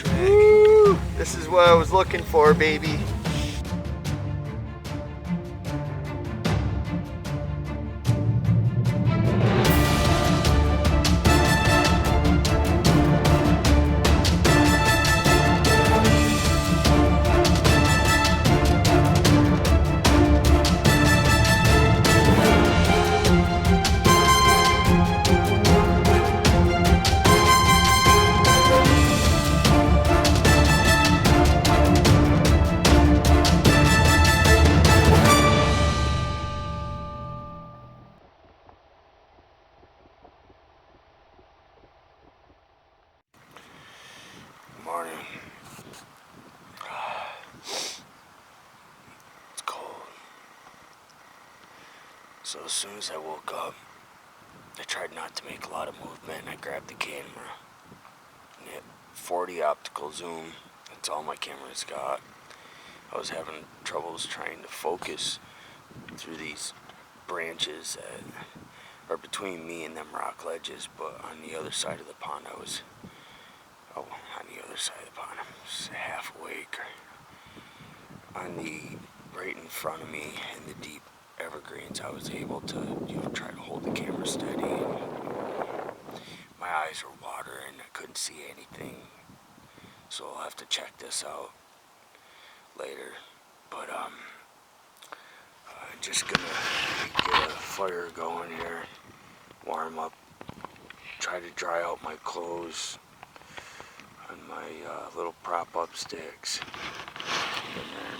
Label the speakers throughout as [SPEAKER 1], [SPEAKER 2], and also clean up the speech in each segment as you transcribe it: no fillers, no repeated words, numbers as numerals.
[SPEAKER 1] track. Woo! This is what I was looking for, baby. Morning. It's cold. So as soon as I woke up, I tried not to make a lot of movement. I grabbed the camera. And hit 40 optical zoom. That's all my camera's got. I was having troubles trying to focus through these branches that are between me and them rock ledges, but on the other side of the pond on the other side of the pond, I was half awake. On the right in front of me in the deep evergreens, I was able to, try to hold the camera steady. My eyes were watering, I couldn't see anything, so I'll have to check this out later. But just gonna get a fire going here, warm up, try to dry out my clothes on my little prop up sticks, and then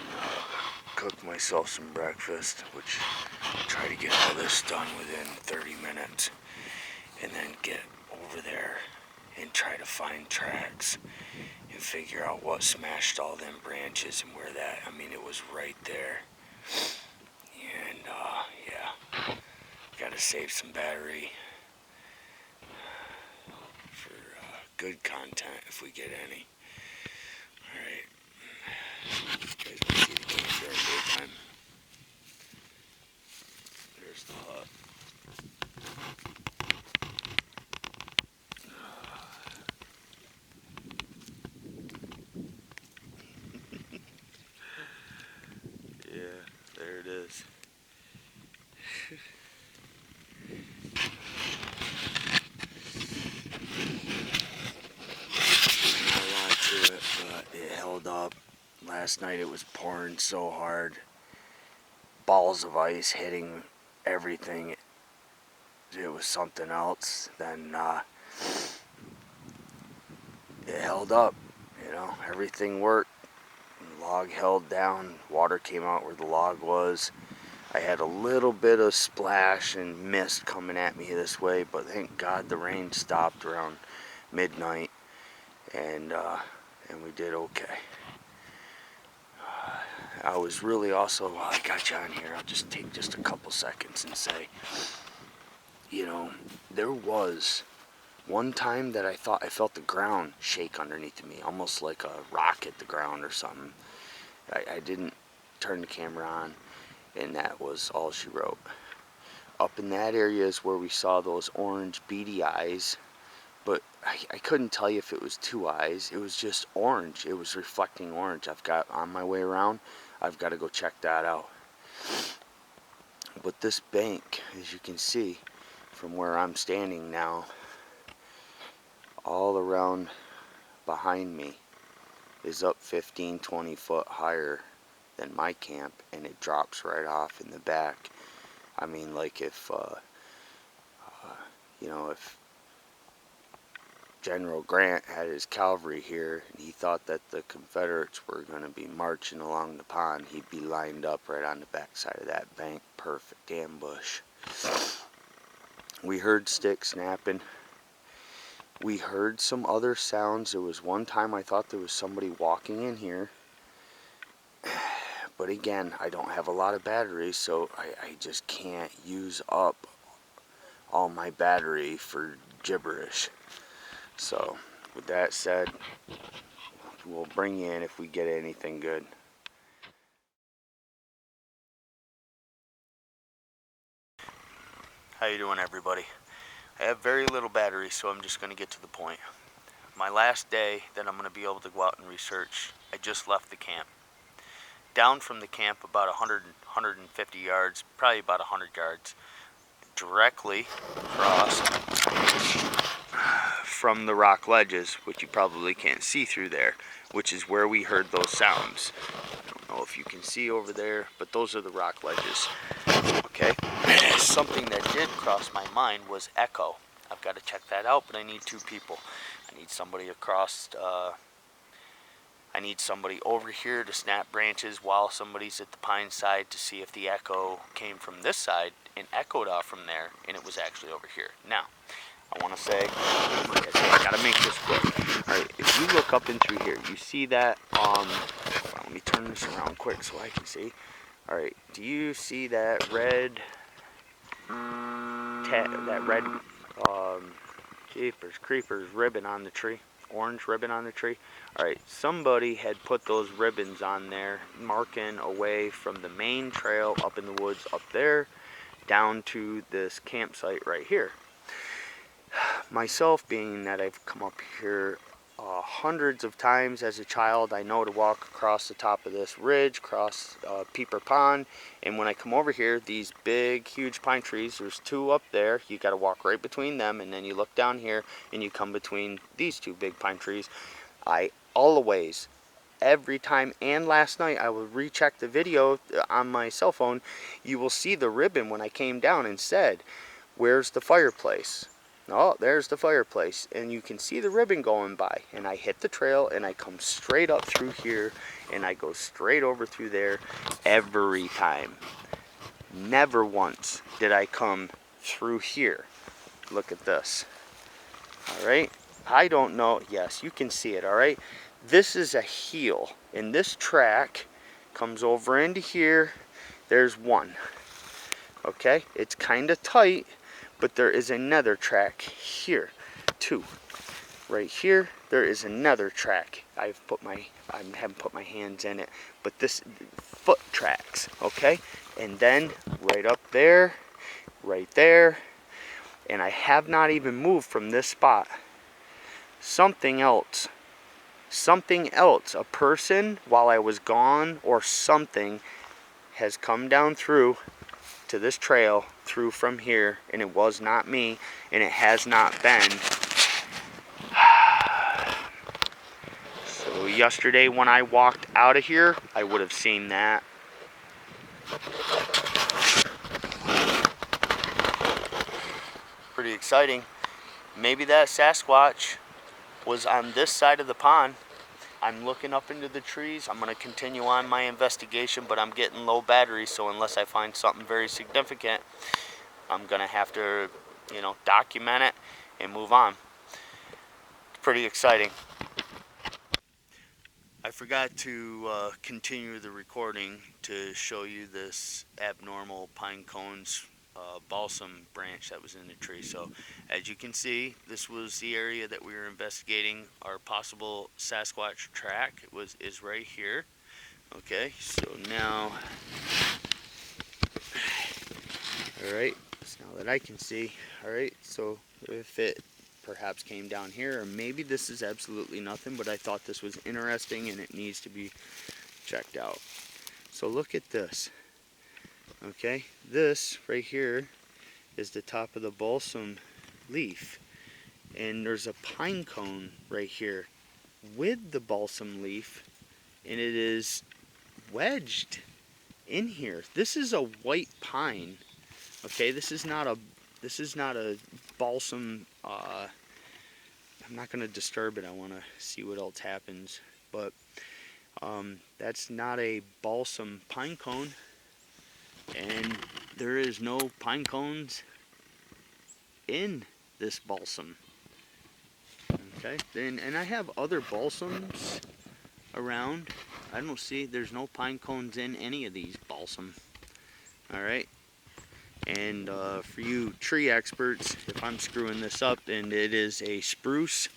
[SPEAKER 1] cook myself some breakfast, which I'll try to get all this done within 30 minutes, and then get over there and try to find tracks and figure out what smashed all them branches and where that, it was right there. And yeah, gotta save some battery for good content if we get any. Alright, you guys can see the camp during daytime. There's the hut. Yeah, there it is. Not a lot to it, but it held up. Last night it was pouring so hard. Balls of ice hitting everything. It was something else. Then it held up. Everything worked. The log held down. Water came out where the log was. I had a little bit of splash and mist coming at me this way, but thank God the rain stopped around midnight, and we did okay. I was really also, while I got you on here, I'll just take just a couple seconds and say, there was one time that I thought I felt the ground shake underneath me, almost like a rock hit the ground or something. I didn't turn the camera on, and that was all she wrote. Up in that area is where we saw those orange beady eyes, but I couldn't tell you if it was two eyes. It was just orange. It was reflecting orange. I've got, on my way around, I've got to go check that out. But this bank, as you can see from where I'm standing now, all around behind me is up 15-20 foot higher than my camp, and it drops right off in the back. Like if if General Grant had his cavalry here and he thought that the Confederates were going to be marching along the pond, he'd be lined up right on the back side of that bank. Perfect ambush. We heard sticks snapping. We heard some other sounds. There was one time I thought there was somebody walking in here. But again, I don't have a lot of battery, so I just can't use up all my battery for gibberish. So, with that said, we'll bring you in if we get anything good. How you doing, everybody? I have very little battery, so I'm just going to get to the point. my last day that I'm going to be able to go out and research. I just left the camp. Down from the camp about 150 yards, probably about 100 yards, directly across from the rock ledges, which you probably can't see through there, which is where we heard those sounds. I don't know if you can see over there, but those are the rock ledges. Okay, something that did cross my mind was echo. I've got to check that out, but I need two people. I need somebody across, I need somebody over here to snap branches while somebody's at the pine side to see if the echo came from this side and echoed off from there, and it was actually over here. Now, I want to say, I gotta make this quick. All right, if you look up and through here, you see that, hold on, let me turn this around quick so I can see. All right, do you see that red, jeepers creepers ribbon on the tree? Orange ribbon on the tree? All right, somebody had put those ribbons on there, marking away from the main trail up in the woods up there, down to this campsite right here. Myself, being that I've come up here hundreds of times as a child, I know to walk across the top of this ridge, across Peeper Pond, and when I come over here, these big, huge pine trees, there's two up there, you got to walk right between them, and then you look down here, and you come between these two big pine trees. I always, every time, and last night, I will recheck the video on my cell phone, you will see the ribbon when I came down and said, "Where's the fireplace?" Oh, there's the fireplace, and you can see the ribbon going by, and I hit the trail, and I come straight up through here, and I go straight over through there every time. Never once did I come through here. Look at this. All right, I don't know. Yes, you can see it. All right, this is a heel, and this track comes over into here. There's one. Okay, it's kind of tight, but there is another track here, too. Right here, there is another track. I haven't put my hands in it, but this foot tracks, okay? And then right up there, right there, and I have not even moved from this spot. Something else, a person while I was gone or something has come down through to this trail through from here, and it was not me, and it has not been. So yesterday when I walked out of here, I would have seen that. Pretty exciting. Maybe that Sasquatch was on this side of the pond. I'm looking up into the trees. I'm going to continue on my investigation, but I'm getting low battery, so unless I find something very significant, I'm going to have to, document it and move on. It's pretty exciting. I forgot to continue the recording to show you this abnormal pine cones balsam branch that was in the tree. So as you can see, this was the area that we were investigating our possible Sasquatch track. Is right here. Okay, so now, all right, so now that I can see, all right, so if it perhaps came down here, or maybe this is absolutely nothing, but I thought this was interesting and it needs to be checked out. So look at this. Okay, this right here is the top of the balsam leaf, and there's a pine cone right here with the balsam leaf, and it is wedged in here. This is a white pine. Okay, this is not a balsam. I'm not going to disturb it. I want to see what else happens, but that's not a balsam pine cone. And there is no pine cones in this balsam. Okay, and I have other balsams around. I don't see, there's no pine cones in any of these balsam. Alright, and for you tree experts, if I'm screwing this up and it is a spruce,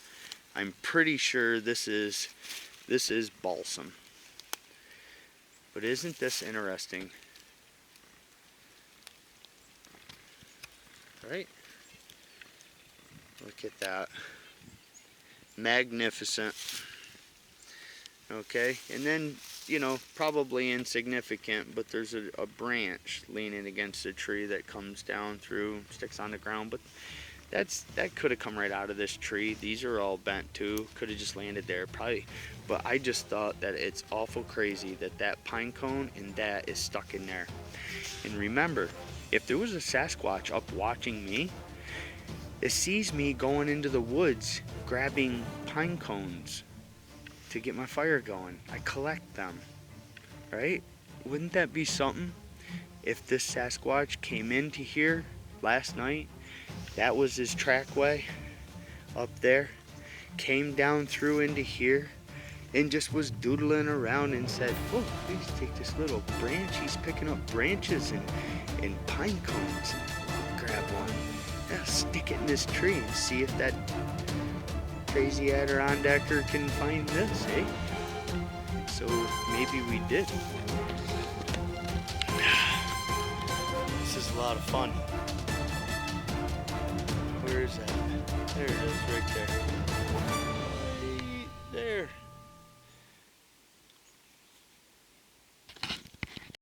[SPEAKER 1] I'm pretty sure this is balsam. But isn't this interesting? Right? Look at that.
[SPEAKER 2] magnificent. Okay, and then, you know, probably insignificant, but there's a branch leaning against a tree that comes down through, sticks on the ground, but that could have come right out of this tree. These are all bent too, could have just landed there probably, but I just thought that it's awful crazy that that pine cone and that is stuck in there. And remember, if there was a Sasquatch up watching me, it sees me going into the woods grabbing pine cones to get my fire going. I collect them, right? Wouldn't that be something if this Sasquatch came into here last night? That was his trackway up there, came down through into here and just was doodling around and said, oh, please take this little branch. He's picking up branches and pine cones. Grab one. I'll stick it in this tree and see if that crazy Adirondacker can find this, eh? So maybe we did. This is a lot of fun. Where is that? There it is, right there. Right there.